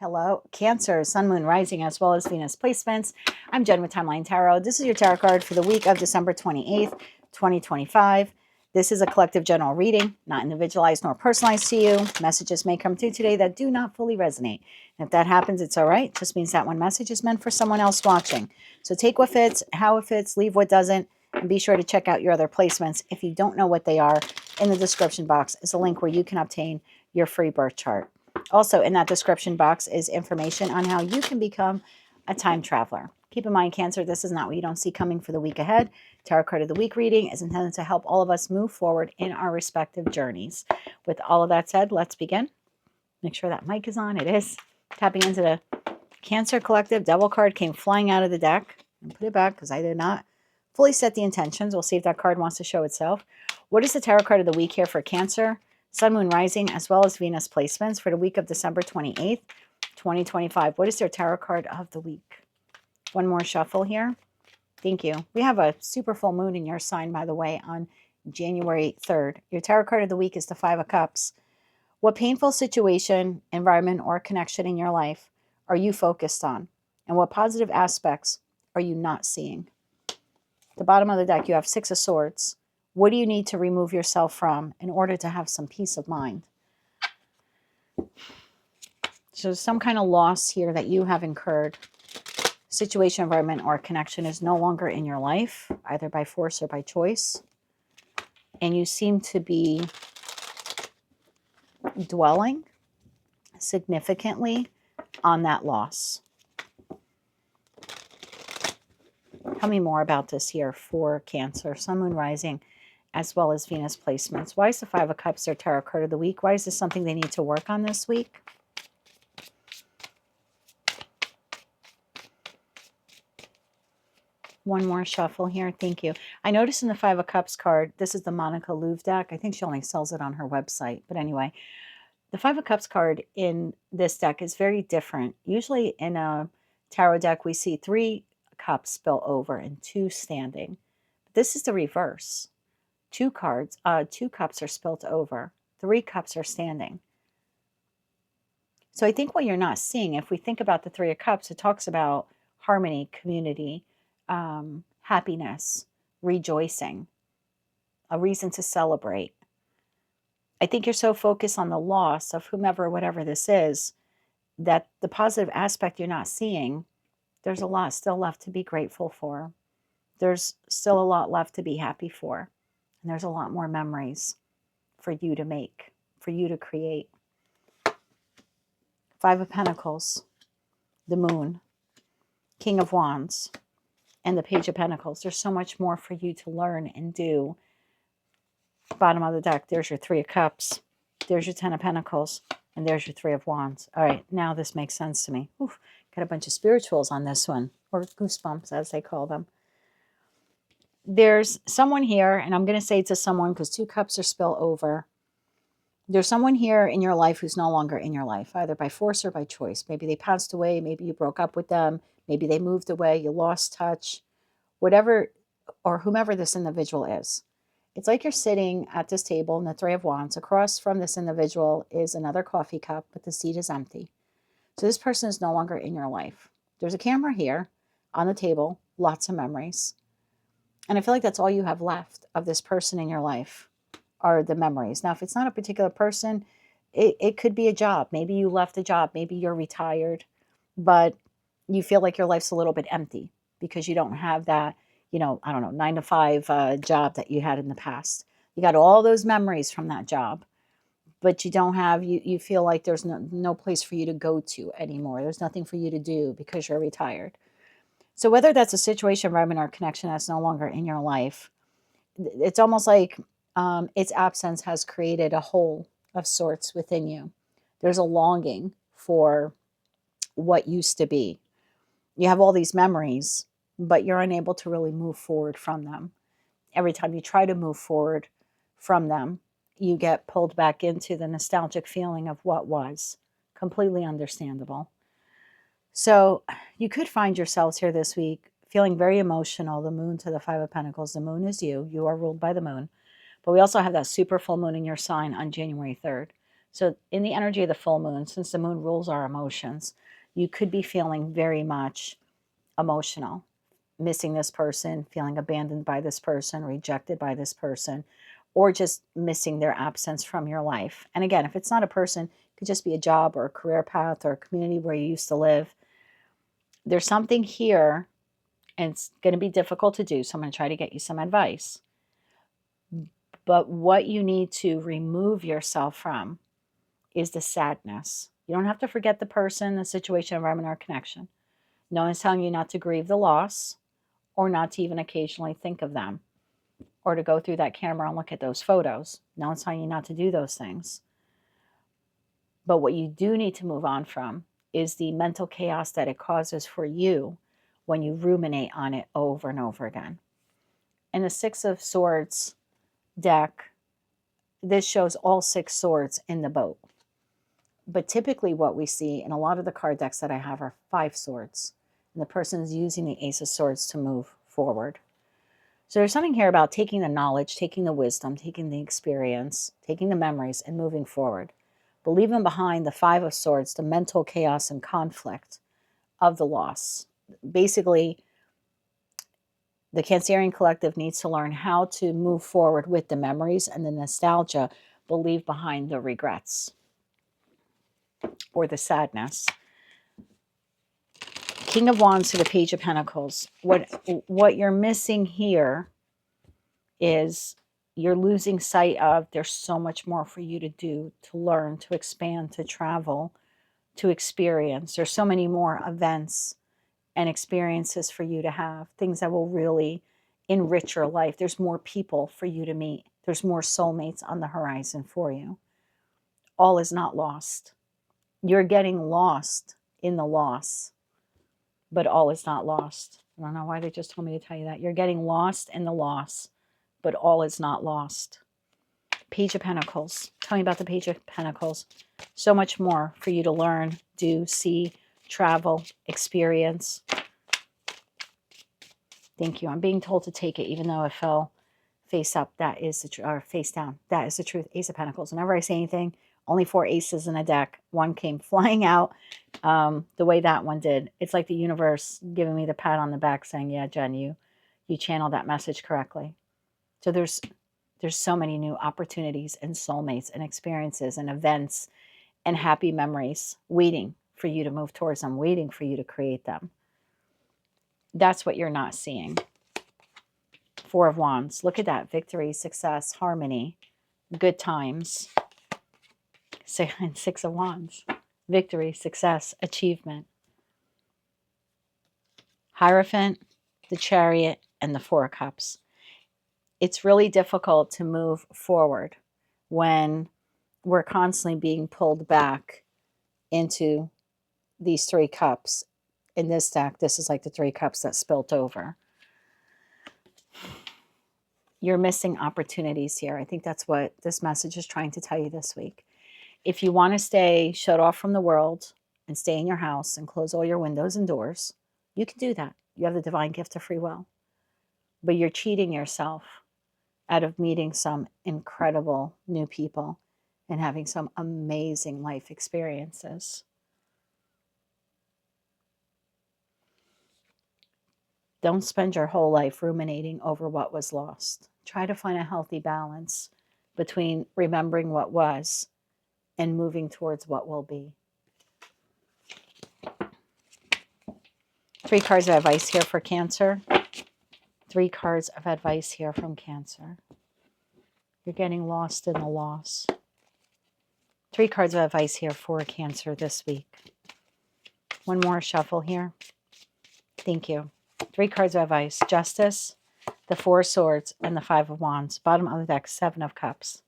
Hello, Cancer, Sun, Moon, Rising, as well as Venus placements. I'm Jen with Timeline Tarot. This is your tarot card for the week of December 28th, 2025. This is a collective general reading, not individualized nor personalized to you. Messages may come through today that do not fully resonate. And if that happens, it's all right. It just means that one message is meant for someone else watching. So take what fits, how it fits, leave what doesn't, and be sure to check out your other placements. If you don't know what they are, in the description box is a link where you can obtain your free birth chart. Also, in that description box is information on how you can become a time traveler. Keep in mind, Cancer, this is not what you don't see coming for the week ahead. Tarot card of the week reading is intended to help all of us move forward in our respective journeys. With all of that said, let's begin. Make sure that mic is on. It is. Tapping into the Cancer Collective. Devil card came flying out of the deck. And put it back because I did not fully set the intentions. We'll see if that card wants to show itself. What is the tarot card of the week here for Cancer? Sun, Moon, Rising, as well as Venus placements for the week of December 28th, 2025. What is their tarot card of the week? One more shuffle here. Thank you. We have a super full moon in your sign, by the way, on January 3rd. Your tarot card of the week is the Five of Cups. What painful situation, environment, or connection in your life are you focused on? And what positive aspects are you not seeing? At the bottom of the deck, you have Six of Swords. What do you need to remove yourself from in order to have some peace of mind? So some kind of loss here that you have incurred. Situation, environment, or connection is no longer in your life, either by force or by choice. And you seem to be dwelling significantly on that loss. Tell me more about this here for Cancer, Sun, Moon, Rising, as well as Venus placements. Why is the Five of Cups their tarot card of the week? Why is this something they need to work on this week? One more shuffle here. Thank you. I noticed in the Five of Cups card, this is the Monica Louv deck. I think she only sells it on her website. But anyway, the Five of Cups card in this deck is very different. Usually in a tarot deck, we see 3 cups spill over and 2 standing. But this is the reverse. 2 cups are spilt over. 3 cups are standing. So I think what you're not seeing, if we think about the Three of Cups, it talks about harmony, community, happiness, rejoicing, a reason to celebrate. I think you're so focused on the loss of whomever, whatever this is, that the positive aspect you're not seeing, there's a lot still left to be grateful for. There's still a lot left to be happy for. And there's a lot more memories for you to make, for you to create. Five of Pentacles, the Moon, King of Wands, and the Page of Pentacles. There's so much more for you to learn and do. Bottom of the deck, there's your Three of Cups. There's your Ten of Pentacles. And there's your Three of Wands. All right, now this makes sense to me. Oof, got a bunch of spirituals on this one, or goosebumps as they call them. There's someone here, and I'm going to say to someone because 2 cups are spill over. There's someone here in your life who's no longer in your life, either by force or by choice. Maybe they passed away. Maybe you broke up with them. Maybe they moved away. You lost touch. Whatever or whomever this individual is. It's like you're sitting at this table in the Three of Wands. Across from this individual is another coffee cup, but the seat is empty. So this person is no longer in your life. There's a camera here on the table, lots of memories. And I feel like that's all you have left of this person in your life are the memories. Now, if it's not a particular person, it could be a job. Maybe you left a job. Maybe you're retired, but you feel like your life's a little bit empty because you don't have that, I don't know, 9 to 5 job that you had in the past. You got all those memories from that job, but you don't have, you feel like there's no place for you to go to anymore. There's nothing for you to do because you're retired. So whether that's a situation, environment, or connection that's no longer in your life, it's almost like its absence has created a hole of sorts within you. There's a longing for what used to be. You have all these memories, but you're unable to really move forward from them. Every time you try to move forward from them, you get pulled back into the nostalgic feeling of what was. Completely understandable. So you could find yourselves here this week feeling very emotional. The Moon to the Five of Pentacles. The Moon is you. You are ruled by the Moon. But we also have that super full moon in your sign on January 3rd. So in the energy of the full moon, since the moon rules our emotions, you could be feeling very much emotional, missing this person, feeling abandoned by this person, rejected by this person, or just missing their absence from your life. And again, if it's not a person, it could just be a job or a career path or a community where you used to live. There's something here, and it's going to be difficult to do, so I'm going to try to get you some advice. But what you need to remove yourself from is the sadness. You don't have to forget the person, the situation, environment, or connection. No one's telling you not to grieve the loss or not to even occasionally think of them or to go through that camera and look at those photos. No one's telling you not to do those things. But what you do need to move on from is the mental chaos that it causes for you when you ruminate on it over and over again. In the Six of Swords deck, this shows all 6 swords in the boat. But typically what we see in a lot of the card decks that I have are 5 swords. And the person is using the Ace of Swords to move forward. So there's something here about taking the knowledge, taking the wisdom, taking the experience, taking the memories, and moving forward. But leaving behind the 5 of Swords, the mental chaos and conflict of the loss. Basically, the Cancerian collective needs to learn how to move forward with the memories and the nostalgia, but leave behind the regrets or the sadness. King of Wands to the Page of Pentacles. What you're missing here is you're losing sight of there's so much more for you to do, to learn, to expand, to travel, to experience. There's so many more events and experiences for you to have, things that will really enrich your life. There's more people for you to meet. There's more soulmates on the horizon for you. All is not lost. You're getting lost in the loss, but all is not lost. I don't know why they just told me to tell you that. You're getting lost in the loss, but all is not lost. Page of Pentacles. Tell me about the Page of Pentacles. So much more for you to learn, do, see, travel, experience. Thank you. I'm being told to take it, even though it fell face up. That is the truth, or face down. That is the truth. Ace of Pentacles. Whenever I say anything, only 4 aces in a deck. One came flying out the way that one did. It's like the universe giving me the pat on the back saying, yeah, Jen, you channeled that message correctly. So there's so many new opportunities and soulmates and experiences and events and happy memories waiting for you to move towards them, waiting for you to create them. That's what you're not seeing. 4 of Wands. Look at that. Victory, success, harmony, good times. 6 of Wands. Victory, success, achievement. Hierophant, the Chariot, and the 4 of Cups. It's really difficult to move forward when we're constantly being pulled back into these 3 cups. In this deck, this is like the 3 cups that spilt over. You're missing opportunities here. I think that's what this message is trying to tell you this week. If you want to stay shut off from the world and stay in your house and close all your windows and doors, you can do that. You have the divine gift of free will. But you're cheating yourself out of meeting some incredible new people and having some amazing life experiences. Don't spend your whole life ruminating over what was lost. Try to find a healthy balance between remembering what was and moving towards what will be. 3 cards of advice here for Cancer. 3 cards of advice here from Cancer. You're getting lost in the loss. 3 cards of advice here for Cancer this week. One more shuffle here. Thank you. 3 cards of advice. Justice, the 4 of Swords, and the 5 of Wands. Bottom of the deck, 7 of Cups.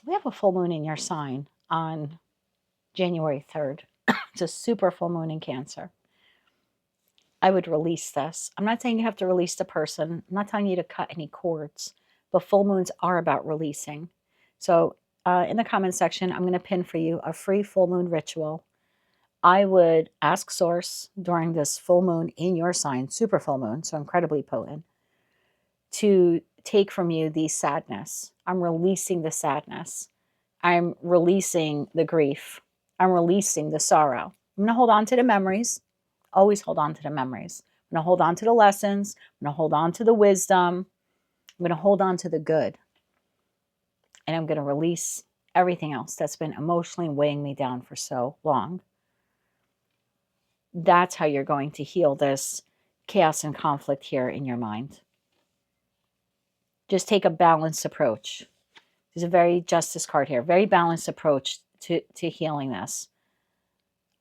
We have a full moon in your sign on January 3rd. It's a super full moon in Cancer. I would release this. I'm not saying you have to release the person. I'm not telling you to cut any cords. But full moons are about releasing. So in the comment section, I'm going to pin for you a free full moon ritual. I would ask Source during this full moon in your sign, super full moon, so incredibly potent, to take from you the sadness. I'm releasing the sadness I'm releasing the grief. I'm releasing the sorrow. I'm going to hold on to the memories. Always hold on to the memories. I'm going to hold on to the lessons. I'm going to hold on to the wisdom. I'm going to hold on to the good. And I'm going to release everything else that's been emotionally weighing me down for so long. That's how you're going to heal this chaos and conflict here in your mind. Just take a balanced approach. There's a very justice card here. Very balanced approach to healing this.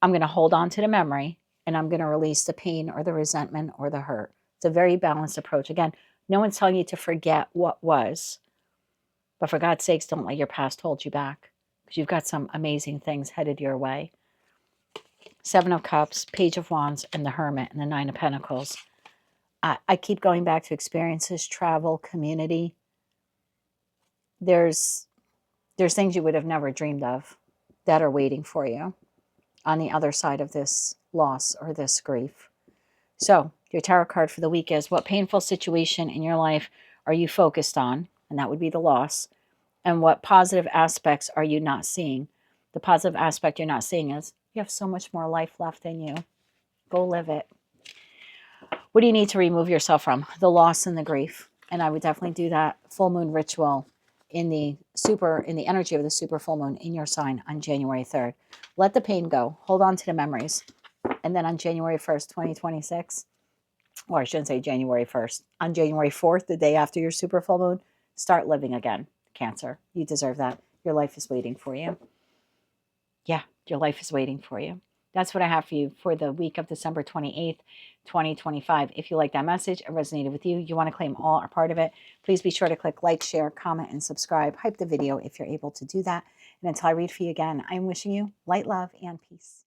I'm going to hold on to the memory, and I'm going to release the pain or the resentment or the hurt. It's a very balanced approach. Again, no one's telling you to forget what was, but for God's sakes, don't let your past hold you back, because you've got some amazing things headed your way. 7 of Cups, Page of Wands, and the Hermit, and the 9 of Pentacles. I keep going back to experiences, travel, community. There's things you would have never dreamed of that are waiting for you on the other side of this loss or this grief. So your tarot card for the week is, what painful situation in your life are you focused on? And that would be the loss. And what positive aspects are you not seeing? The positive aspect you're not seeing is you have so much more life left in you. Go live it. What do you need to remove yourself from? The loss and the grief. And I would definitely do that full moon ritual in the energy of the super full moon in your sign on January 3rd. Let the pain go. Hold on to the memories. And then on January 1st, 2026, or I shouldn't say January 1st, on January 4th, the day after your super full moon, start living again. Cancer, you deserve that. Your life is waiting for you. Yeah, your life is waiting for you. That's what I have for you for the week of December 28th, 2025. If you like that message, it resonated with you, you want to claim all or part of it, please be sure to click like, share, comment, and subscribe. Hype the video if you're able to do that. And until I read for you again, I'm wishing you light, love, and peace.